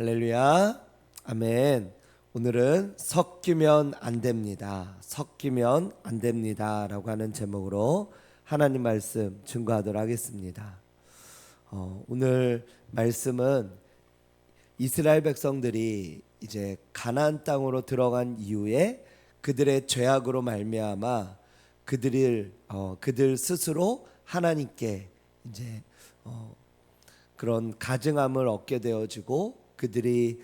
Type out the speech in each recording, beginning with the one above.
할렐루야. 아멘. 오늘은 섞이면 안 됩니다. 섞이면 안 됩니다라고 하는 제목으로 하나님 말씀 증거하도록 하겠습니다. 오늘 말씀은 이스라엘 백성들이 이제 가나안 땅으로 들어간 이후에 그들의 죄악으로 말미암아 그들 스스로 하나님께 이제 그런 가증함을 얻게 되어지고 그들이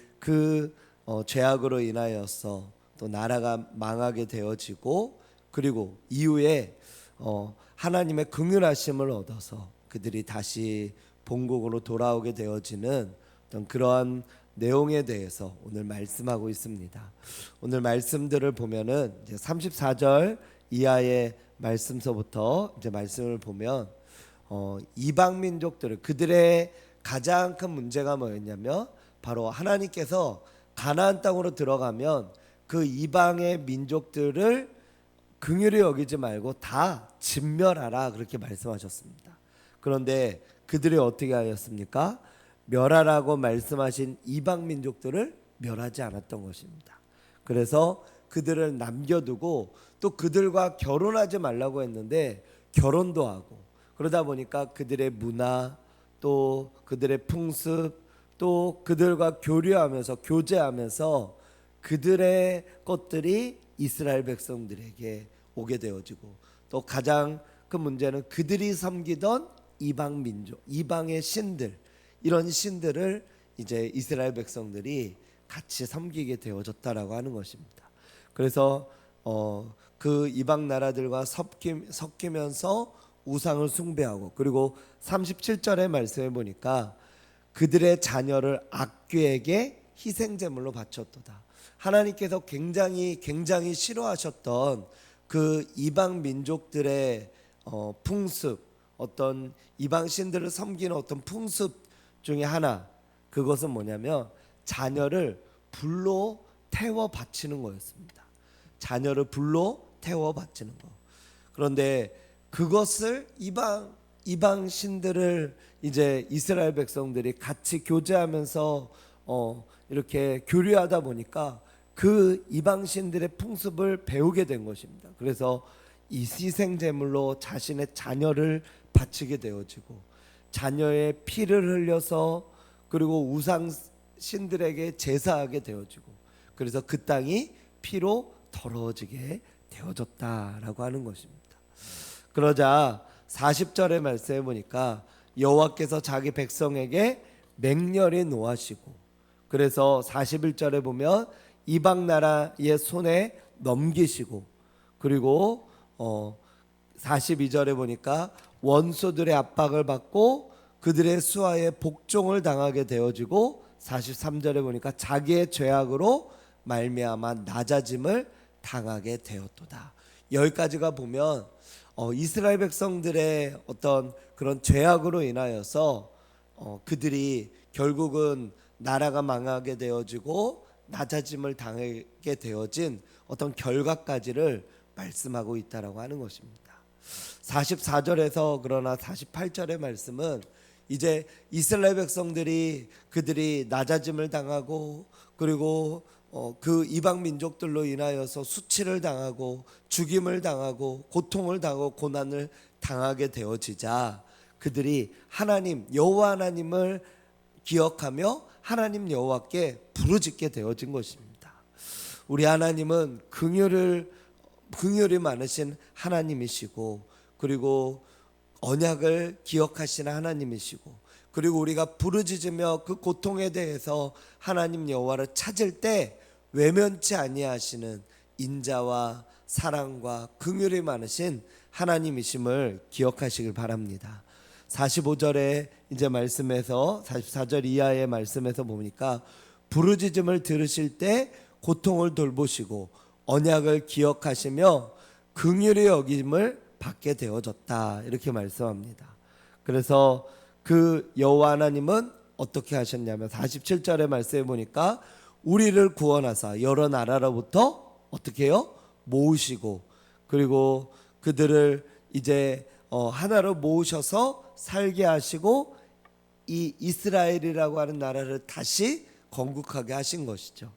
죄악으로 인하여서 또 나라가 망하게 되어지고 그리고 이후에 하나님의 긍휼하심을 얻어서 그들이 다시 본국으로 돌아오게 되어지는 어떤 그러한 내용에 대해서 오늘 말씀하고 있습니다. 오늘 말씀들을 보면은 이제 34절 이하의 말씀서부터 이제 말씀을 보면 이방 민족들을 그들의 가장 큰 문제가 뭐였냐면 바로 하나님께서 가나안 땅으로 들어가면 그 이방의 민족들을 긍휼히 여기지 말고 다 진멸하라 그렇게 말씀하셨습니다. 그런데 그들이 어떻게 하였습니까? 멸하라고 말씀하신 이방 민족들을 멸하지 않았던 것입니다. 그래서 그들을 남겨두고 또 그들과 결혼하지 말라고 했는데 결혼도 하고 그러다 보니까 그들의 문화 또 그들의 풍습 또 그들과 교류하면서 교제하면서 그들의 것들이 이스라엘 백성들에게 오게 되어지고 또 가장 큰 문제는 그들이 섬기던 이방 민족, 이방의 신들 이런 신들을 이제 이스라엘 백성들이 같이 섬기게 되어졌다라고 하는 것입니다. 그래서 그 이방 나라들과 섞이면서 우상을 숭배하고 그리고 37절의 말씀에 보니까 그들의 자녀를 악귀에게 희생제물로 바쳤도다. 하나님께서 굉장히 싫어하셨던 그 이방 민족들의 풍습, 어떤 이방 신들을 섬기는 어떤 풍습 중에 하나, 그것은 뭐냐면 자녀를 불로 태워 바치는 거였습니다. 자녀를 불로 태워 바치는 거. 그런데 그것을 이방 신들을 이제 이스라엘 백성들이 같이 교제하면서 이렇게 교류하다 보니까 그 이방 신들의 풍습을 배우게 된 것입니다. 그래서 이 희생 제물로 자신의 자녀를 바치게 되어지고 자녀의 피를 흘려서 그리고 우상 신들에게 제사하게 되어지고 그래서 그 땅이 피로 더러워지게 되어졌다라고 하는 것입니다. 그러자 40절의 말씀에 보니까 여호와께서 자기 백성에게 맹렬히 노하시고 그래서 41절에 보면 이방 나라의 손에 넘기시고 그리고 42절에 보니까 원수들의 압박을 받고 그들의 수하에 복종을 당하게 되어지고 43절에 보니까 자기의 죄악으로 말미암아 낮아짐을 당하게 되었도다. 여기까지가 보면 이스라엘 백성들의 어떤 그런 죄악으로 인하여서 그들이 결국은 나라가 망하게 되어지고 낮아짐을 당하게 되어진 어떤 결과까지를 말씀하고 있다라고 하는 것입니다. 44절에서 그러나 48절의 말씀은 이제 이스라엘 백성들이 그들이 낮아짐을 당하고 그리고 그 이방 민족들로 인하여서 수치를 당하고 죽임을 당하고 고통을 당하고 고난을 당하게 되어지자 그들이 하나님 여호와 하나님을 기억하며 하나님 여호와께 부르짖게 되어진 것입니다. 우리 하나님은 긍휼이 많으신 하나님이시고 그리고 언약을 기억하시는 하나님이시고 그리고 우리가 부르짖으며 그 고통에 대해서 하나님 여호와를 찾을 때 외면치 아니하시는 인자와 사랑과 긍휼이 많으신 하나님이심을 기억하시길 바랍니다. 45절에 이제 말씀에서 44절 이하의 말씀에서 보니까 부르짖음을 들으실 때 고통을 돌보시고 언약을 기억하시며 긍휼히 여김을 받게 되어졌다 이렇게 말씀합니다. 그래서 그 여호와 하나님은 어떻게 하셨냐면 47절의 말씀에 보니까 우리를 구원하사 여러 나라로부터 어떻게 해요? 모으시고 그리고 그들을 이제 하나로 모으셔서 살게 하시고 이 이스라엘이라고 하는 나라를 다시 건국하게 하신 것이죠.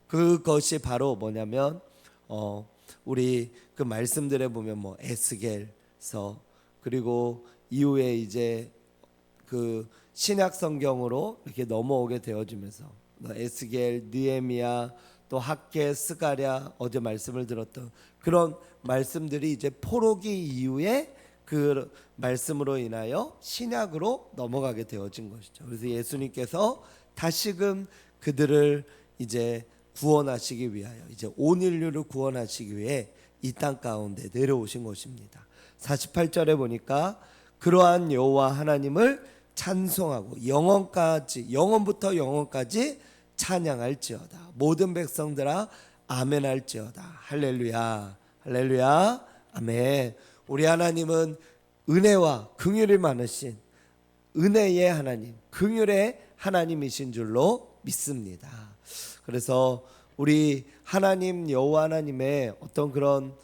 그것이 바로 뭐냐면 우리 그 말씀들에 보면 뭐 에스겔서, 그리고 이후에 이제 그 신약 성경으로 이렇게 넘어오게 되어지면서 에스겔, 느헤미야, 또 학개, 스가랴, 어제 말씀을 들었던 그런 말씀들이 이제 포로기 이후에 그 말씀으로 인하여 신약으로 넘어가게 되어진 것이죠. 그래서 예수님께서 다시금 그들을 이제 구원하시기 위하여, 이제 온 인류를 구원하시기 위해 이 땅 가운데 내려오신 것입니다. 48절에 보니까 그러한 여호와 하나님을 찬송하고 영원부터 영원까지 찬양할지어다. 모든 백성들아 아멘 할지어다. 할렐루야, 할렐루야, 아멘. 우리 하나님은 은혜와 긍휼이 많으신 은혜의 하나님, 긍휼의 하나님이신 줄로 믿습니다. 그래서 우리 하나님, 여호와 하나님의 어떤 그런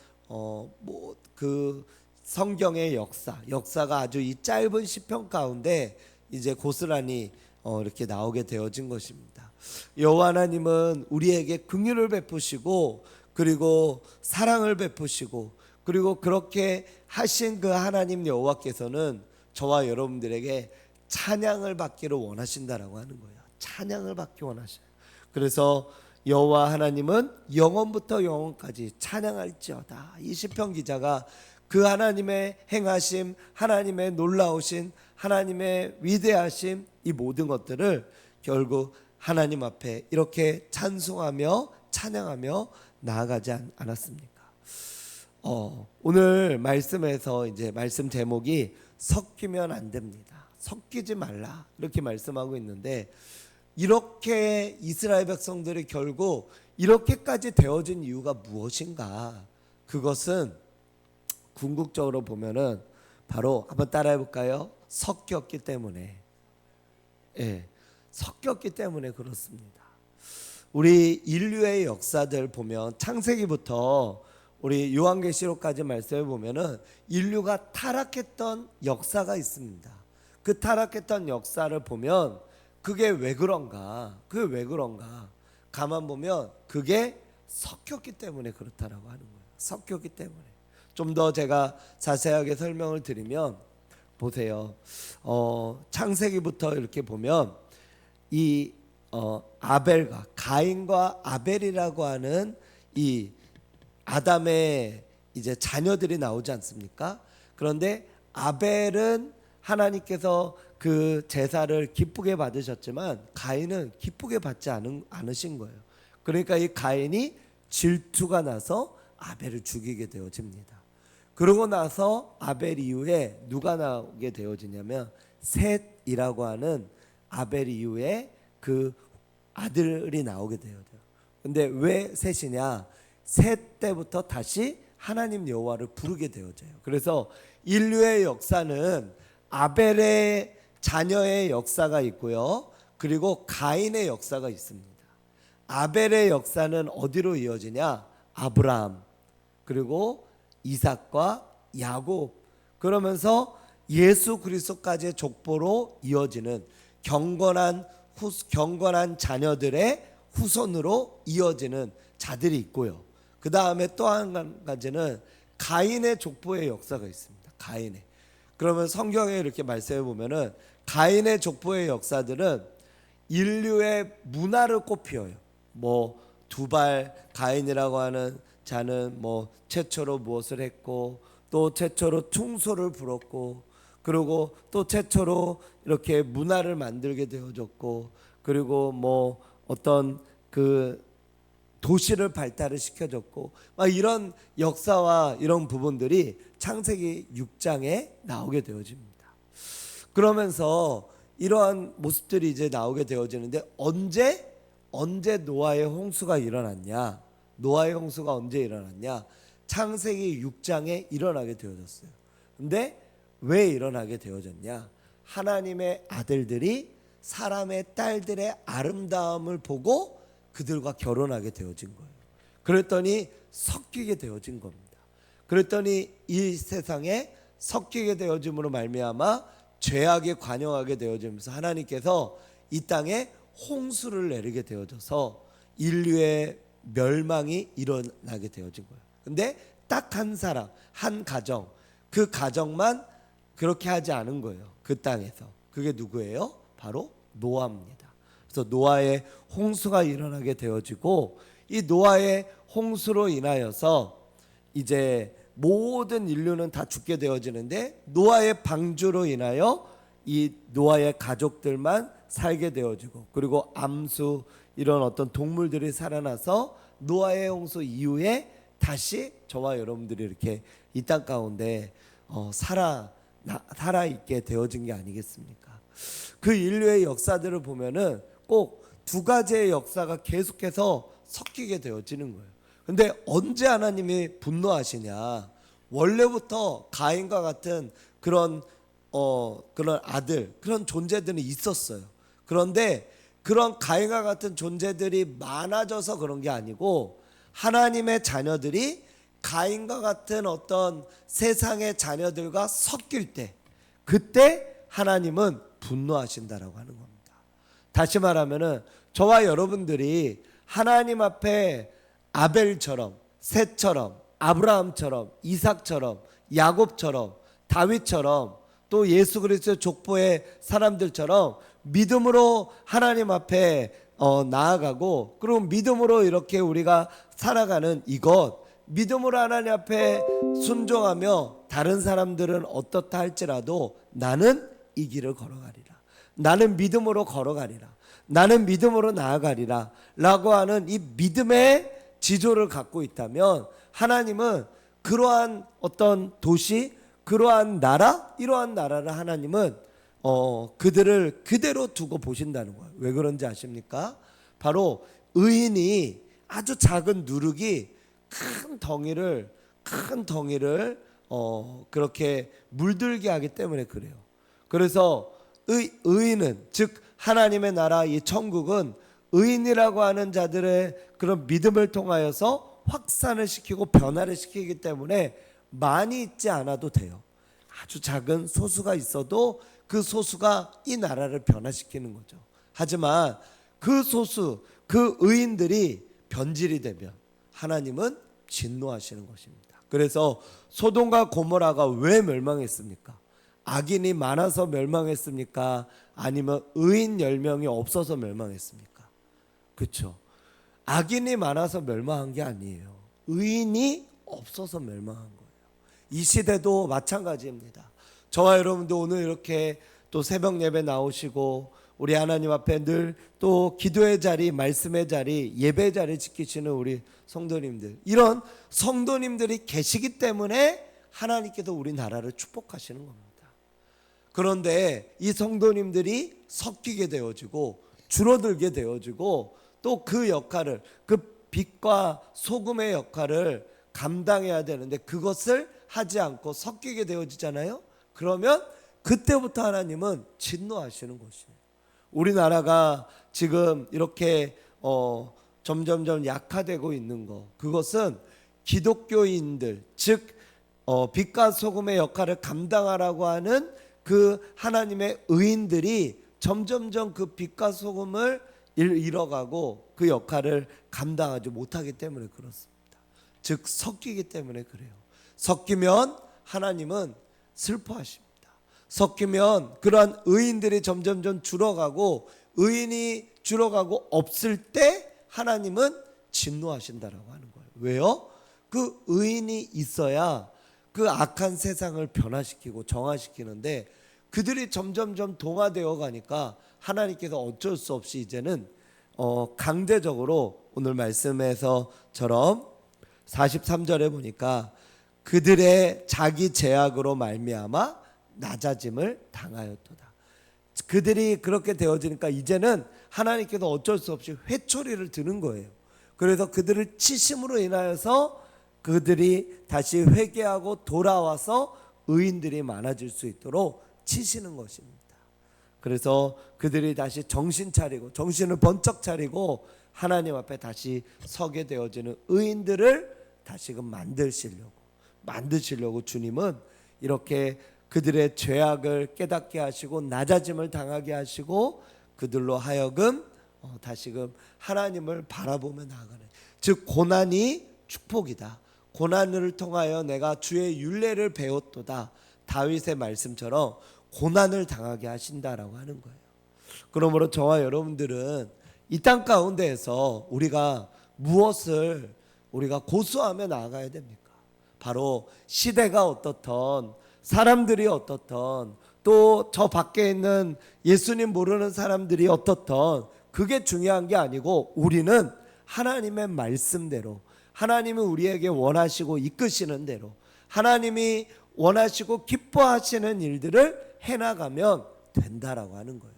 그 성경의 역사가 아주 이 짧은 시편 가운데 이제 고스란히 이렇게 나오게 되어진 것입니다. 여호와 하나님은 우리에게 긍휼을 베푸시고, 그리고 사랑을 베푸시고, 그리고 그렇게 하신 그 하나님 여호와께서는 저와 여러분들에게 찬양을 받기를 원하신다라고 하는 거예요. 찬양을 받기 원하셔요. 그래서 여호와 하나님은 영원부터 영원까지 찬양할지어다. 이 시편 기자가 그 하나님의 행하심, 하나님의 놀라우신, 하나님의 위대하심, 이 모든 것들을 결국 하나님 앞에 이렇게 찬송하며 찬양하며 나아가지 않았습니까? 오늘 말씀에서 이제 말씀 제목이 섞이면 안 됩니다. 섞이지 말라, 이렇게 말씀하고 있는데, 이렇게 이스라엘 백성들이 결국 이렇게까지 되어진 이유가 무엇인가? 그것은 궁극적으로 보면은 바로 한번 따라해 볼까요? 섞였기 때문에. 예, 섞였기 때문에 그렇습니다. 우리 인류의 역사들 보면 창세기부터 우리 요한계시록까지 말씀해 보면은 인류가 타락했던 역사가 있습니다. 그 타락했던 역사를 보면 그게 왜 그런가? 가만 보면 그게 섞였기 때문에 그렇다라고 하는 거예요. 섞였기 때문에. 좀 더 제가 자세하게 설명을 드리면 보세요. 창세기부터 이렇게 보면 이 아벨과 가인과 아벨이라고 하는 이 아담의 이제 자녀들이 나오지 않습니까? 그런데 아벨은 하나님께서 그 제사를 기쁘게 받으셨지만 가인은 기쁘게 받지 않으신 거예요. 그러니까 이 가인이 질투가 나서 아벨을 죽이게 되어집니다. 그러고 나서 아벨 이후에 누가 나오게 되어지냐면 셋이라고 하는 아벨 이후에 그 아들이 나오게 되어져요. 근데 왜 셋이냐? 셋 때부터 다시 하나님 여호와를 부르게 되어져요. 그래서 인류의 역사는 아벨의 자녀의 역사가 있고요, 그리고 가인의 역사가 있습니다. 아벨의 역사는 어디로 이어지냐? 아브라함, 그리고 이삭과 야곱, 그러면서 예수 그리스도까지의 족보로 이어지는 경건한 자녀들의 후손으로 이어지는 자들이 있고요. 그 다음에 또 한 가지는 가인의 족보의 역사가 있습니다. 가인의. 그러면 성경에 이렇게 말씀해 보면은 가인의 족보의 역사들은 인류의 문화를 꽃피워요. 뭐 두발 가인이라고 하는 자는 뭐 최초로 무엇을 했고, 또 최초로 충소를 불었고, 그리고 또 최초로 이렇게 문화를 만들게 되어졌고, 그리고 뭐 어떤 그 도시를 발달을 시켜줬고, 막 이런 역사와 이런 부분들이 창세기 6장에 나오게 되어집니다. 그러면서 이러한 모습들이 이제 나오게 되어지는데, 언제 노아의 홍수가 일어났냐? 노아의 홍수가 언제 일어났냐? 창세기 6장에 일어나게 되어졌어요. 근데 왜 일어나게 되어졌냐? 하나님의 아들들이 사람의 딸들의 아름다움을 보고 그들과 결혼하게 되어진 거예요. 그랬더니 섞이게 되어진 겁니다. 그랬더니 이 세상에 섞이게 되어짐으로 말미암아 죄악에 관영하게 되어지면서 하나님께서 이 땅에 홍수를 내리게 되어져서 인류의 멸망이 일어나게 되어진 거예요. 근데 딱 한 사람, 한 가정, 그 가정만 그렇게 하지 않은 거예요. 그 땅에서. 그게 누구예요? 바로 노아입니다. 그래서 노아의 홍수가 일어나게 되어지고, 이 노아의 홍수로 인하여서 이제 모든 인류는 다 죽게 되어지는데, 노아의 방주로 인하여 이 노아의 가족들만 살게 되어지고, 그리고 암수 이런 어떤 동물들이 살아나서 노아의 홍수 이후에 다시 저와 여러분들이 이렇게 이 땅 가운데 살아있게 되어진 게 아니겠습니까? 그 인류의 역사들을 보면은 꼭 두 가지의 역사가 계속해서 섞이게 되어지는 거예요. 근데 언제 하나님이 분노하시냐? 원래부터 가인과 같은 그런 아들, 그런 존재들은 있었어요. 그런데 그런 가인과 같은 존재들이 많아져서 그런 게 아니고, 하나님의 자녀들이 가인과 같은 어떤 세상의 자녀들과 섞일 때, 그때 하나님은 분노하신다라고 하는 겁니다. 다시 말하면은 저와 여러분들이 하나님 앞에 아벨처럼, 셋처럼, 아브라함처럼, 이삭처럼, 야곱처럼, 다윗처럼, 또 예수 그리스도의 족보의 사람들처럼 믿음으로 하나님 앞에 나아가고, 그리고 믿음으로 이렇게 우리가 살아가는 이것, 믿음으로 하나님 앞에 순종하며 다른 사람들은 어떻다 할지라도 나는 이 길을 걸어가리라, 나는 믿음으로 걸어가리라, 나는 믿음으로 나아가리라 라고 하는 이 믿음의 지조를 갖고 있다면, 하나님은 그러한 어떤 도시, 그러한 나라, 이러한 나라를 하나님은 그들을 그대로 두고 보신다는 거예요. 왜 그런지 아십니까? 바로 의인이 아주 작은 누룩이 큰 덩이를 그렇게 물들게 하기 때문에 그래요. 그래서 의인은, 즉 하나님의 나라, 이 천국은 의인이라고 하는 자들의 그런 믿음을 통하여서 확산을 시키고 변화를 시키기 때문에 많이 있지 않아도 돼요. 아주 작은 소수가 있어도 그 소수가 이 나라를 변화시키는 거죠. 하지만 그 소수, 그 의인들이 변질이 되면 하나님은 진노하시는 것입니다. 그래서 소돔과 고모라가 왜 멸망했습니까? 악인이 많아서 멸망했습니까? 아니면 의인 10명이 없어서 멸망했습니까? 그렇죠. 악인이 많아서 멸망한 게 아니에요. 의인이 없어서 멸망한 거예요. 이 시대도 마찬가지입니다. 저와 여러분도 오늘 이렇게 또 새벽 예배 나오시고, 우리 하나님 앞에 늘 또 기도의 자리, 말씀의 자리, 예배 자리 지키시는 우리 성도님들, 이런 성도님들이 계시기 때문에 하나님께서 우리 나라를 축복하시는 겁니다. 그런데 이 성도님들이 섞이게 되어지고 줄어들게 되어지고, 또 그 역할을, 그 빛과 소금의 역할을 감당해야 되는데 그것을 하지 않고 섞이게 되어지잖아요. 그러면 그때부터 하나님은 진노하시는 것이에요. 우리나라가 지금 이렇게 점점점 약화되고 있는 거, 그것은 기독교인들, 즉 빛과 소금의 역할을 감당하라고 하는 그 하나님의 의인들이 점점점 그 빛과 소금을 잃어가고 그 역할을 감당하지 못하기 때문에 그렇습니다. 즉 섞이기 때문에 그래요. 섞이면 하나님은 슬퍼하십니다. 섞이면 그러한 의인들이 점점점 줄어가고, 의인이 줄어가고 없을 때 하나님은 진노하신다라고 하는 거예요. 왜요? 그 의인이 있어야 그 악한 세상을 변화시키고 정화시키는데, 그들이 점점점 동화되어 가니까 하나님께서 어쩔 수 없이 이제는 강제적으로, 오늘 말씀에서처럼 43절에 보니까 그들의 자기 죄악으로 말미암아 낮아짐을 당하였도다. 그들이 그렇게 되어지니까 이제는 하나님께서 어쩔 수 없이 회초리를 드는 거예요. 그래서 그들을 치심으로 인하여서 그들이 다시 회개하고 돌아와서 의인들이 많아질 수 있도록 치시는 것입니다. 그래서 그들이 다시 정신 차리고, 정신을 번쩍 차리고 하나님 앞에 다시 서게 되어지는 의인들을 다시금 만드시려고 주님은 이렇게 그들의 죄악을 깨닫게 하시고 낮아짐을 당하게 하시고, 그들로 하여금 다시금 하나님을 바라보며 나아가는, 즉 고난이 축복이다. 고난을 통하여 내가 주의 율례를 배웠도다. 다윗의 말씀처럼 고난을 당하게 하신다라고 하는 거예요. 그러므로 저와 여러분들은 이 땅 가운데에서 우리가 무엇을 우리가 고수하며 나아가야 됩니까? 바로 시대가 어떻던, 사람들이 어떻던, 또 저 밖에 있는 예수님 모르는 사람들이 어떻던, 그게 중요한 게 아니고 우리는 하나님의 말씀대로, 하나님이 우리에게 원하시고 이끄시는 대로, 하나님이 원하시고 기뻐하시는 일들을 해나가면 된다라고 하는 거예요.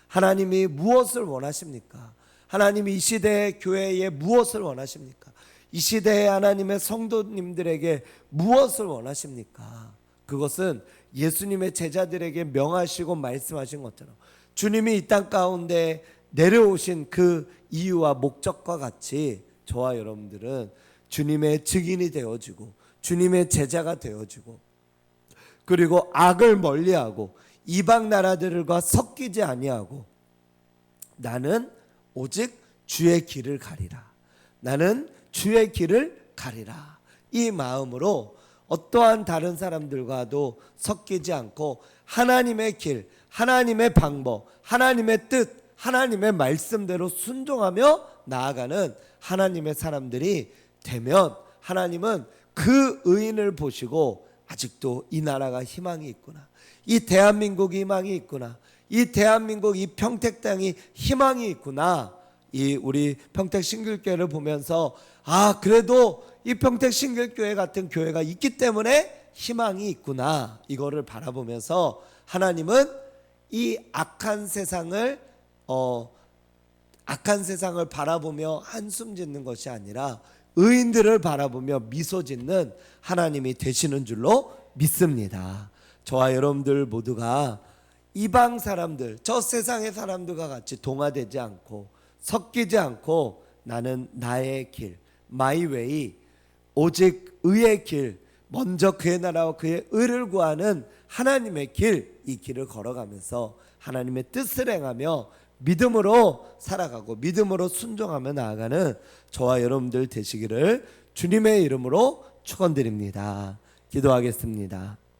하나님이 무엇을 원하십니까? 하나님이 이 시대의 교회에 무엇을 원하십니까? 이 시대의 하나님의 성도님들에게 무엇을 원하십니까? 그것은 예수님의 제자들에게 명하시고 말씀하신 것처럼 주님이 이 땅 가운데 내려오신 그 이유와 목적과 같이 저와 여러분들은 주님의 증인이 되어지고 주님의 제자가 되어지고, 그리고 악을 멀리하고 이방 나라들과 섞이지 아니하고 나는 오직 주의 길을 가리라. 나는 주의 길을 가리라. 이 마음으로 어떠한 다른 사람들과도 섞이지 않고 하나님의 길, 하나님의 방법, 하나님의 뜻, 하나님의 말씀대로 순종하며 나아가는 하나님의 사람들이 되면 하나님은 그 의인을 보시고 아직도 이 나라가 희망이 있구나, 이 대한민국이 희망이 있구나, 이 대한민국, 이 평택 땅이 희망이 있구나, 이 우리 평택 신길교회를 보면서 그래도 이 평택 신길교회 같은 교회가 있기 때문에 희망이 있구나, 이거를 바라보면서 하나님은 이 악한 세상을 바라보며 한숨 짓는 것이 아니라 의인들을 바라보며 미소 짓는 하나님이 되시는 줄로 믿습니다. 저와 여러분들 모두가 이방 사람들, 저 세상의 사람들과 같이 동화되지 않고 섞이지 않고 나는 나의 길, 마이 웨이, 오직 의의 길, 먼저 그의 나라와 그의 의를 구하는 하나님의 길, 이 길을 걸어가면서 하나님의 뜻을 행하며 믿음으로 살아가고 믿음으로 순종하며 나아가는 저와 여러분들 되시기를 주님의 이름으로 축원드립니다. 기도하겠습니다.